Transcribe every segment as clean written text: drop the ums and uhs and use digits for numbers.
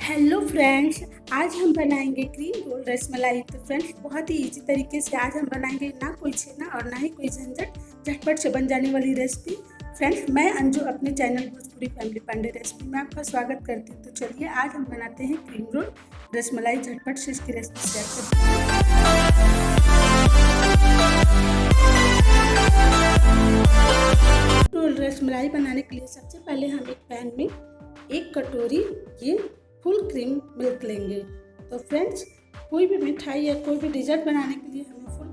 Hello friends, आज हम बनाएंगे क्रीम रोल रसमलाई। तो फ्रेंड्स, बहुत ही इजी तरीके से आज हम बनाएंगे, ना कोई छेना और ना ही कोई झंझट, झटपट से बन जाने वाली रेसिपी। फ्रेंड्स, मैं अंजू अपने channel Bhojpuri family Pandey recipe में आपका स्वागत करती हूँ। तो चलिए आज हम बनाते हैं क्रीम रोल रसमलाई, झटपट से इसकी रेसिपी शेयर करते हैं। रोल रसमलाई बनाने के लिए सबसे पहले हम एक पैन में 1 कटोरी ये फुल क्रीम मिल्क लेंगे। तो फ्रेंड्स, कोई भी मिठाई या कोई भी डिज़र्ट बनाने के लिए हमें फुल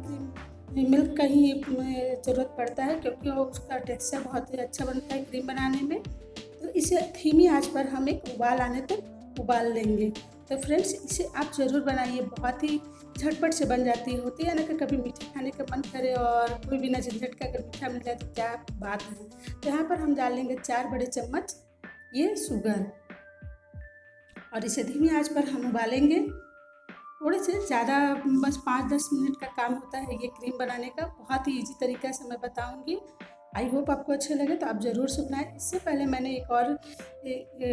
क्रीम मिल्क का ही ज़रूरत पड़ता है, क्योंकि वो उसका टेक्सचर बहुत ही अच्छा बनता है क्रीम बनाने में। तो इसे धीमी आंच पर हम एक उबाल आने तक उबाल लेंगे। तो फ्रेंड्स, इसे आप ज़रूर बनाइए, बहुत ही झटपट से बन जाती है। होती है ना कि कभी मीठा खाने का मन करे और कोई बिना झंझट का अगर मीठा मिल जाए तो क्या बात है। तो यहाँ पर हम डालेंगे 4 बड़े चम्मच ये शुगर और इसे धीमी आंच पर हम उबालेंगे। थोड़े से ज़्यादा, बस 5-10 मिनट का काम होता है ये क्रीम बनाने का। बहुत ही इजी तरीका से मैं बताऊंगी। आई होप आपको अच्छे लगे, तो आप ज़रूर से बनाएं। इससे पहले मैंने एक और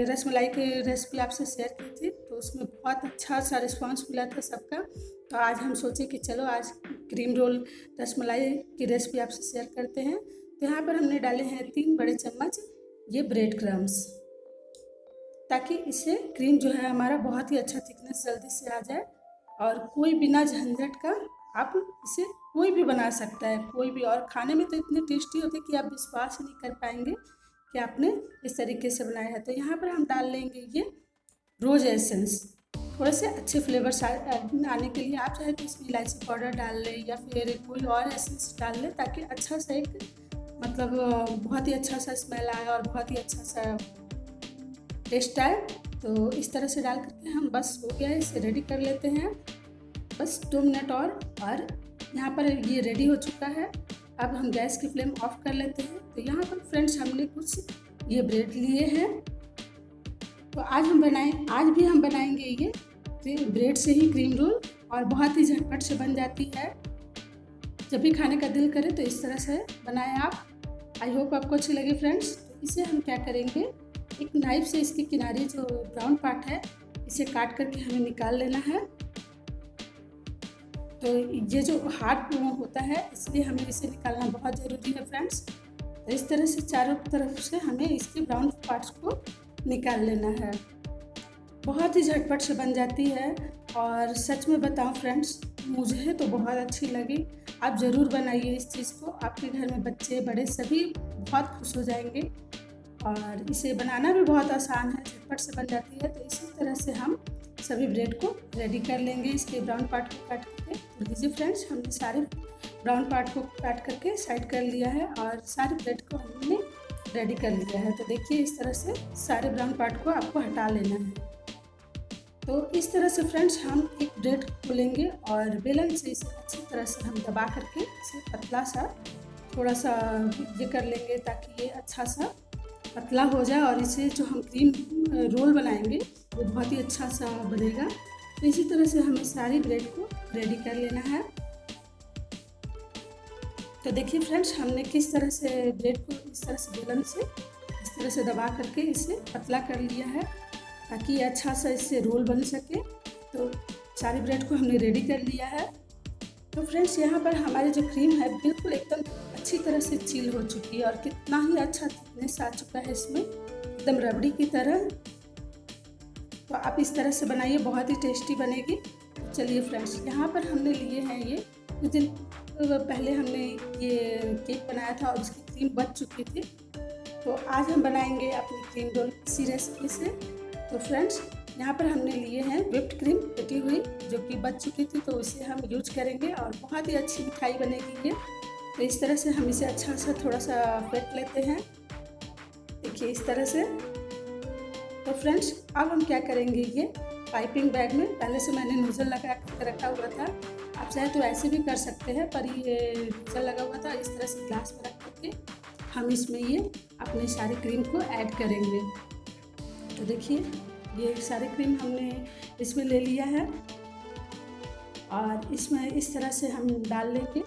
रसमलाई की रेसिपी आपसे शेयर की थी, तो उसमें बहुत अच्छा सा रिस्पांस मिला था सबका। तो आज हम सोचे कि चलो आज क्रीम रोल रसमलाई की रेसिपी आपसे शेयर करते हैं। तो यहाँ पर हमने डाले हैं 3 बड़े चम्मच ये ब्रेड क्रम्स, ताकि इससे क्रीम जो है हमारा बहुत ही अच्छा थिकनेस जल्दी से आ जाए। और कोई बिना झंझट का आप इसे कोई भी बना सकता है, कोई भी। और खाने में तो इतने टेस्टी होते कि आप विश्वास ही नहीं कर पाएंगे कि आपने इस तरीके से बनाया है। तो यहाँ पर हम डाल लेंगे ये रोज़ एसेंस, थोड़े से अच्छे फ्लेवर्स आने के लिए। आप चाहे तो इसमें इलायची पाउडर डाल लें या फिर कोई और एसेंस डाल लें, ताकि अच्छा सा एक बहुत ही अच्छा सा स्मेल आए और बहुत ही अच्छा सा टेस्ट आए। तो इस तरह से डाल करके हम, बस हो गया है, इसे रेडी कर लेते हैं। बस 2 मिनट और यहाँ पर ये रेडी हो चुका है। अब हम गैस की फ्लेम ऑफ कर लेते हैं। तो यहाँ पर फ्रेंड्स, हमने कुछ ये ब्रेड लिए हैं। तो आज भी हम बनाएंगे ये ब्रेड से ही क्रीम रोल, और बहुत ही झटपट से बन जाती है। जब भी खाने का दिल करे तो इस तरह से बनाएं आप। आई होप आपको अच्छी लगी फ्रेंड्स। तो इसे हम क्या करेंगे, एक नाइफ से इसके किनारे जो ब्राउन पार्ट है इसे काट करके हमें निकाल लेना है। तो ये जो हार्ड होता है, इसलिए हमें इसे निकालना बहुत ज़रूरी है फ्रेंड्स। तो इस तरह से चारों तरफ से हमें इसके ब्राउन पार्ट्स को निकाल लेना है। बहुत ही झटपट से बन जाती है, और सच में बताऊं फ्रेंड्स, मुझे तो बहुत अच्छी लगी। आप ज़रूर बनाइए इस चीज़ को, आपके घर में बच्चे बड़े सभी बहुत खुश हो जाएंगे। और इसे बनाना भी बहुत आसान है, झटपट से बन जाती है। तो इसी तरह से हम सभी ब्रेड को रेडी कर लेंगे, इसके ब्राउन पार्ट को काट करके। तो लीजिए फ्रेंड्स, हमने सारे ब्राउन पार्ट को काट करके साइड कर लिया है और सारे ब्रेड को हमने रेडी कर लिया है। तो देखिए, इस तरह से सारे ब्राउन पार्ट को आपको हटा लेना है। तो इस तरह से फ्रेंड्स, हम एक ब्रेड को लेंगे और बेलन से इसे अच्छी तरह से हम दबा करके इसे पतला सा थोड़ा सा ये कर लेंगे, ताकि ये अच्छा सा पतला हो जाए और इसे जो हम क्रीम रोल बनाएंगे वो बहुत ही अच्छा सा बनेगा। तो इसी तरह से हमें सारी ब्रेड को रेडी कर लेना है। तो देखिए फ्रेंड्स, हमने किस तरह से ब्रेड को इस तरह से बेलन से इस तरह से दबा करके इसे पतला कर लिया है, ताकि ये अच्छा सा इससे रोल बन सके। तो सारी ब्रेड को हमने रेडी कर लिया है। तो फ्रेंड्स, यहाँ पर हमारी जो क्रीम है बिल्कुल एकदम अच्छी तरह से चिल हो चुकी है, और कितना ही अच्छा थिकनेस आ चुका है इसमें, एकदम रबड़ी की तरह। तो आप इस तरह से बनाइए, बहुत ही टेस्टी बनेगी। तो चलिए फ्रेंड्स, यहाँ पर हमने लिए हैं ये कुछ दिन पहले हमने ये केक बनाया था और उसकी क्रीम बच चुकी थी। तो आज हम बनाएंगे अपनी क्रीम रोल इसी रेसिपी से। तो फ्रेंड्स, यहाँ पर हमने लिए हैं व्हिप्ड क्रीम फेटी हुई, जो कि बच चुकी थी, तो इसे हम यूज करेंगे और बहुत ही अच्छी मिठाई बनेगी ये। तो इस तरह से हम इसे अच्छा सा थोड़ा सा फेंट लेते हैं, देखिए इस तरह से। तो फ्रेंड्स, अब हम क्या करेंगे, ये पाइपिंग बैग में पहले से मैंने नोजल लगा कर रखा हुआ था। आप चाहे तो ऐसे भी कर सकते हैं, पर ये नोजल लगा हुआ था। इस तरह से ग्लास में रख करके हम इसमें ये अपनी सारी क्रीम को ऐड करेंगे। तो देखिए, ये सारे क्रीम हमने इसमें ले लिया है और इसमें इस तरह से हम डाल लेंगे।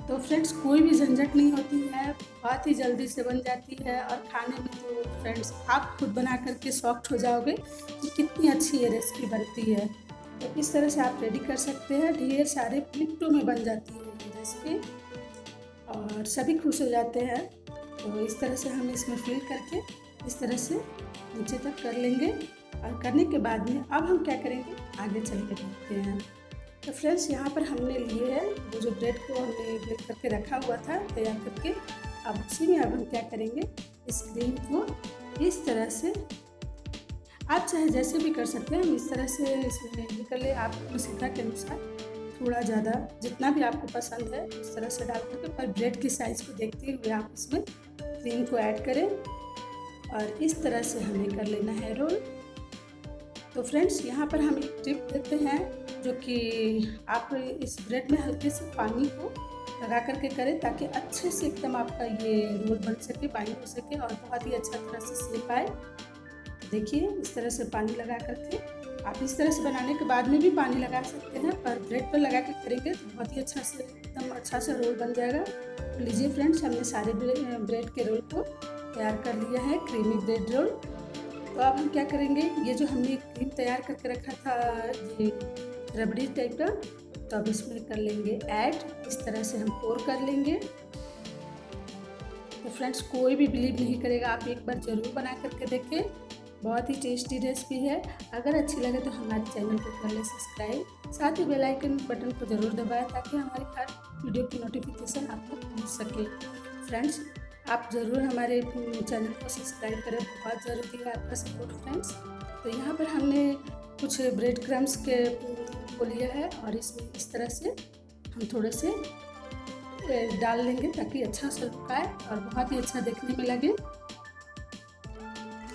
तो फ्रेंड्स कोई भी झंझट नहीं होती है, बहुत ही जल्दी से बन जाती है और खाने में तो फ्रेंड्स आप खुद बना करके शॉक्ड हो जाओगे कि कितनी अच्छी ये रेसिपी बनती है। तो इस तरह से आप रेडी कर सकते हैं, ढेर सारे मिनटों में बन जाती है ये रेसिपी और सभी खुश हो जाते हैं। तो इस तरह से हम इसमें फिल करके इस तरह से नीचे तक कर लेंगे और करने के बाद में अब हम क्या करेंगे आगे चल के देखते हैं। तो फ्रेंड्स यहाँ पर हमने लिए है वो जो ब्रेड को हमने बेक करके रखा हुआ था तैयार करके, अब उसी में अब हम क्या करेंगे इस क्रीम को इस तरह से, आप चाहे जैसे भी कर सकते हैं, हम इस तरह से इसमें ये कर ले, आप अपनी सुविधा के अनुसार थोड़ा ज़्यादा जितना भी आपको पसंद है इस तरह से डाल करके, पर ब्रेड की साइज़ को देखते हुए आप इसमें क्रीम को ऐड करें और इस तरह से हमें कर लेना है रोल। तो फ्रेंड्स यहाँ पर हम एक टिप देते हैं जो कि आप इस ब्रेड में हल्के से पानी को लगा करके करें ताकि अच्छे से एकदम आपका ये रोल बन सके, बाइंड हो सके और बहुत ही अच्छा तरह से सेक आए। देखिए इस तरह से पानी लगा करके, आप इस तरह से बनाने के बाद में भी पानी लगा सकते हैं, पर ब्रेड पर लगा के करेंगे तो बहुत ही अच्छा से एकदम अच्छा सा रोल बन जाएगा। तो लीजिए फ्रेंड्स, हमने सारे ब्रेड के रोल को तैयार कर लिया है, क्रीमी ब्रेड रोल। तो अब हम क्या करेंगे, ये जो हमने क्रीम तैयार करके रखा था ये रबड़ी टाइप का, तो अब इसमें कर लेंगे ऐड, इस तरह से हम पोर कर लेंगे। तो फ्रेंड्स कोई भी बिलीव नहीं करेगा, आप एक बार ज़रूर बना करके देखें, बहुत ही टेस्टी रेसिपी है। अगर अच्छी लगे तो हमारे चैनल को कर लें सब्सक्राइब, साथ ही बेल आइकन बटन को ज़रूर दबाएं ताकि हमारी हर वीडियो की नोटिफिकेशन आप तक पहुँच सके। फ्रेंड्स आप ज़रूर हमारे चैनल को सब्सक्राइब करें, बहुत ज़रूरी है आपका सपोर्ट फ्रेंड्स। तो यहाँ पर हमने कुछ ब्रेड क्रम्स के को लिया है और इसमें इस तरह से हम थोड़े से डाल लेंगे ताकि अच्छा सा पकाए और बहुत ही अच्छा देखने में लगे।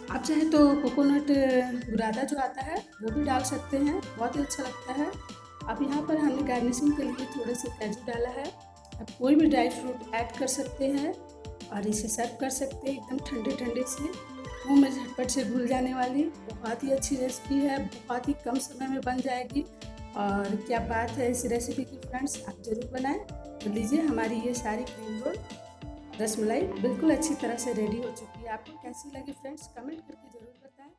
आप चाहे तो कोकोनट बुरादा जो आता है वो भी डाल सकते हैं, बहुत ही अच्छा लगता है। अब यहाँ पर हमने गार्निशिंग के लिए थोड़े से काजू डाला है, आप कोई भी ड्राई फ्रूट ऐड कर सकते हैं और इसे सर्व कर सकते हैं एकदम ठंडे ठंडे से, मुंह में झटपट से घुल जाने वाली बहुत ही अच्छी रेसिपी है, बहुत ही कम समय में बन जाएगी। और क्या बात है इस रेसिपी की फ्रेंड्स, आप ज़रूर बनाएं। तो लीजिए हमारी ये सारी क्रीम रोल रसमलाई बिल्कुल अच्छी तरह से रेडी हो चुकी है। आपको कैसी लगी फ्रेंड्स कमेंट करके ज़रूर बताएं।